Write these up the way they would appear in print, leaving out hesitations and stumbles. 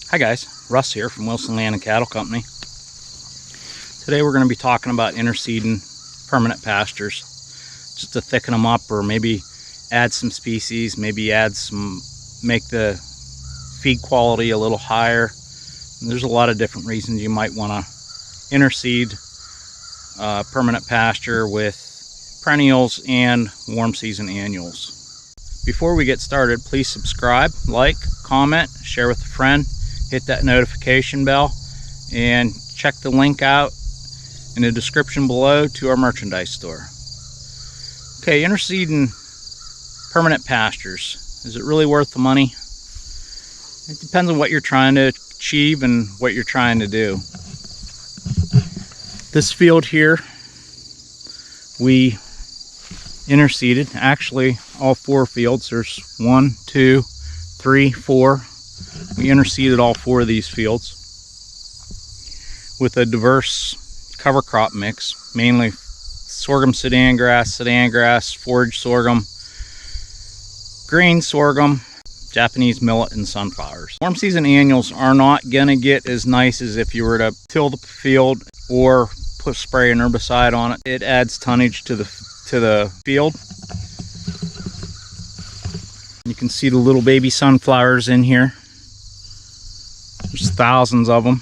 Hi guys, Russ here from Wilson Land and Cattle Company. Today we're going to be talking about interseeding permanent pastures, just to thicken them up or maybe add some species, maybe make the feed quality a little higher. And there's a lot of different reasons you might want to interseed permanent pasture with perennials and warm season annuals. Before we get started, please subscribe, like, comment, share with a friend. Hit that notification bell and check the link out in the description below to our merchandise store. Okay, interseeding permanent pastures. Is it really worth the money? It depends on what you're trying to achieve and what you're trying to do. This field here, we interseeded, actually all 4 fields. There's 1, 2, 3, 4. We interseeded all 4 of these fields with a diverse cover crop mix, mainly sorghum, sudan grass, forage sorghum, green sorghum, Japanese millet, and sunflowers. Warm season annuals are not going to get as nice as if you were to till the field or spray an herbicide on it. It adds tonnage to the field. You can see the little baby sunflowers in here. There's thousands of them,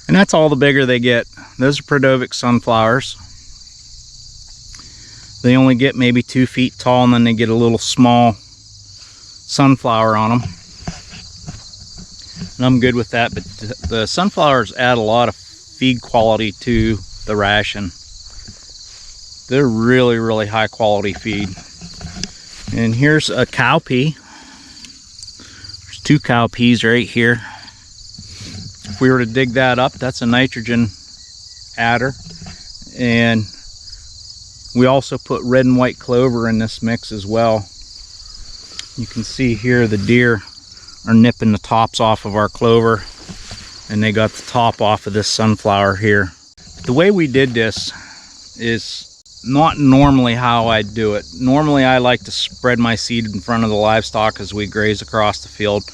and that's all the bigger they get. Those are Prodovic sunflowers. They only get maybe 2 feet tall, and then they get a little small sunflower on them, and I'm good with that. But the sunflowers add a lot of feed quality to the ration. They're really high quality feed. And here's a cowpea. There's 2 cowpeas right here. If we were to dig that up, that's a nitrogen adder. And we also put red and white clover in this mix as well. You can see here the deer are nipping the tops off of our clover, and they got the top off of this sunflower here. The way we did this is not normally how I do it. Normally I like to spread my seed in front of the livestock as we graze across the field.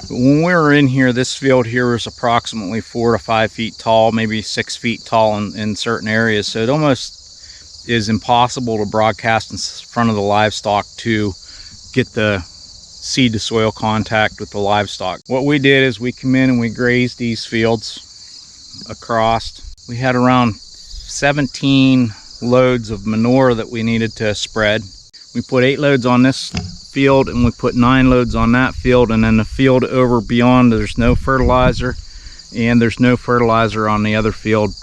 But when we were in here, this field here was approximately 4 to 5 feet tall, maybe 6 feet tall in certain areas. So it almost is impossible to broadcast in front of the livestock to get the seed to soil contact with the livestock. What we did is we come in and we grazed these fields across. We had around 17 loads of manure that we needed to spread. We put 8 loads on this field, and we put 9 loads on that field, and then the field over beyond, there's no fertilizer, and there's no fertilizer on the other field.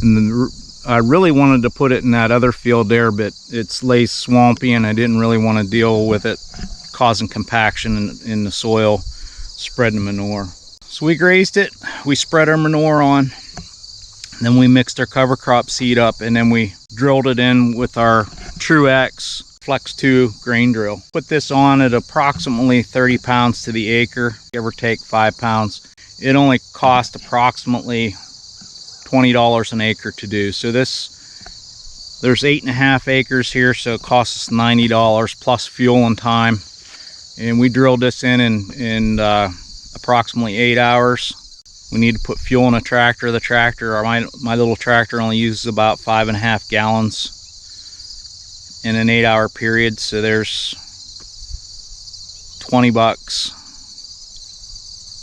And I really wanted to put it in that other field there, but it's lays swampy, and I didn't really want to deal with it causing compaction in the soil, spreading manure. So we grazed it, we spread our manure on, then we mixed our cover crop seed up, and then we drilled it in with our Truex Flex 2 grain drill. Put this on at approximately 30 pounds to the acre, give or take 5 pounds. It only cost approximately $20 an acre to do. So there's 8.5 acres here, so it costs us $90 plus fuel and time. And we drilled this in approximately 8 hours. We need to put fuel in a tractor. The tractor, or my little tractor, only uses about 5.5 gallons in an 8-hour period. So there's $20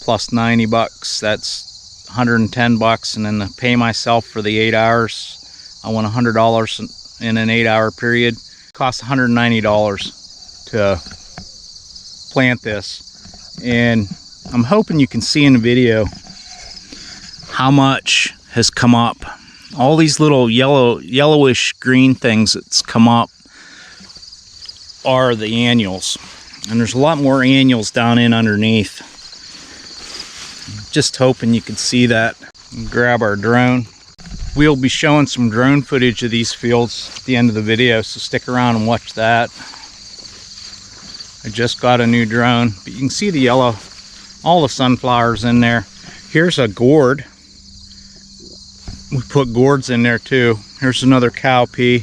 plus $90. That's $110. And then to pay myself for the 8 hours, I want $100 in an 8-hour period. It costs $190 to plant this. And I'm hoping you can see in the video how much has come up. All these little yellowish green things that's come up are the annuals, and there's a lot more annuals down in underneath. Just hoping you can see that. Grab our drone. We'll be showing some drone footage of these fields at the end of the video, so stick around and watch that. I just got a new drone, but you can see the yellow, all the sunflowers in there. Here's a gourd. We put gourds in there too. Here's another cowpea,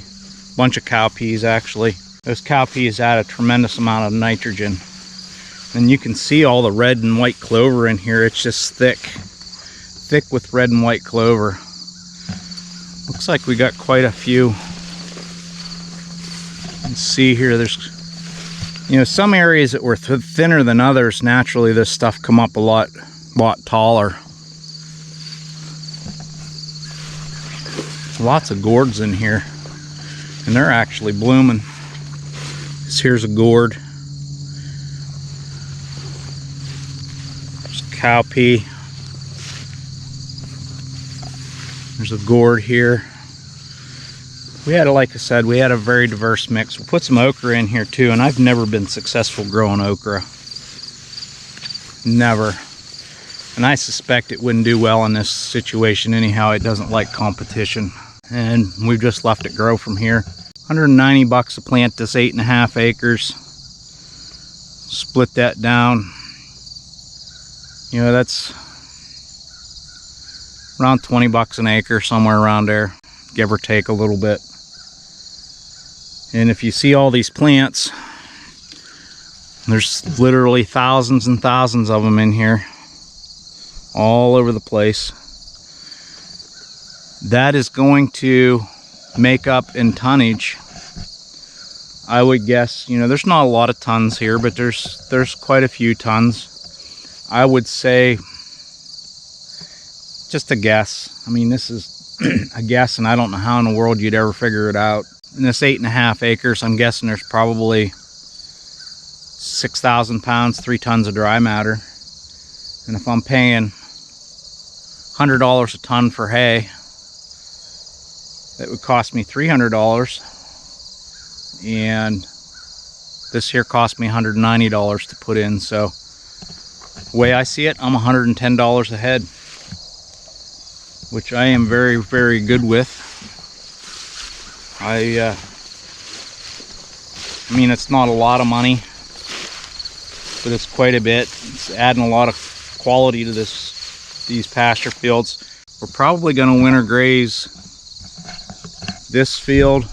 bunch of cowpeas actually. Those cowpeas add a tremendous amount of nitrogen. And you can see all the red and white clover in here. It's just thick with red and white clover. Looks like we got quite a few. You can see here, there's, you know, some areas that were thinner than others. Naturally, this stuff come up a lot taller. Lots of gourds in here, and they're actually blooming. Here's a gourd. There's cowpea. There's a gourd here. We had, like I said, we had a very diverse mix. We'll put some okra in here too, and I've never been successful growing okra. Never. And I suspect it wouldn't do well in this situation anyhow. It doesn't like competition. And we've just left it grow from here. $190 a plant, this 8.5 acres. Split that down. You know, that's around $20 an acre, somewhere around there, give or take a little bit. And if you see all these plants, there's literally thousands and thousands of them in here, all over the place. That is going to make up in tonnage, I would guess. You know, there's not a lot of tons here, but there's quite a few tons. I would say, just a guess. I mean, this is a guess, and I don't know how in the world you'd ever figure it out. In this 8.5 acres, I'm guessing there's probably 6,000 pounds, 3 tons of dry matter. And if I'm paying $100 a ton for hay, that would cost me $300. And this here cost me $190 to put in. So the way I see it, I'm $110 a head, which I am very, very good with. I mean, it's not a lot of money, but it's quite a bit. It's adding a lot of quality to these pasture fields. We're probably going to winter graze this field,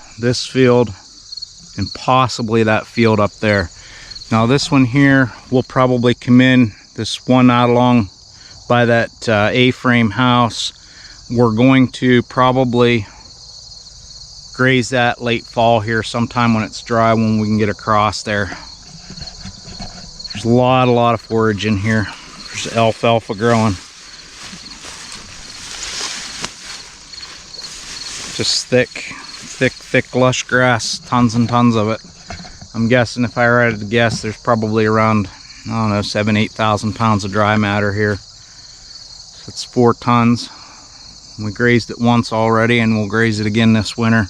and possibly that field up there. Now this one here will probably come in, this one out along by that A-frame house. We're going to probably graze that late fall here, sometime when it's dry, when we can get across there. There's a lot of forage in here. There's alfalfa growing. Just thick lush grass, tons and tons of it. I'm guessing, if I were to guess, there's probably around, I don't know, 7,000-8,000 pounds of dry matter here. So it's 4 tons. We grazed it once already, and we'll graze it again this winter.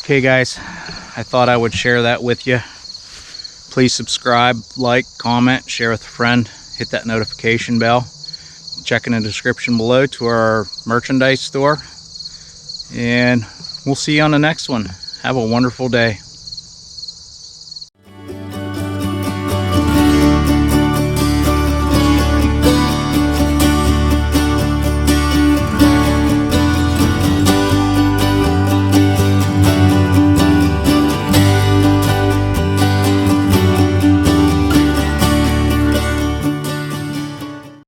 Okay guys, I thought I would share that with you. Please subscribe, like, comment, share with a friend, hit that notification bell. Check in the description below to our merchandise store, and we'll see you on the next one. Have a wonderful day.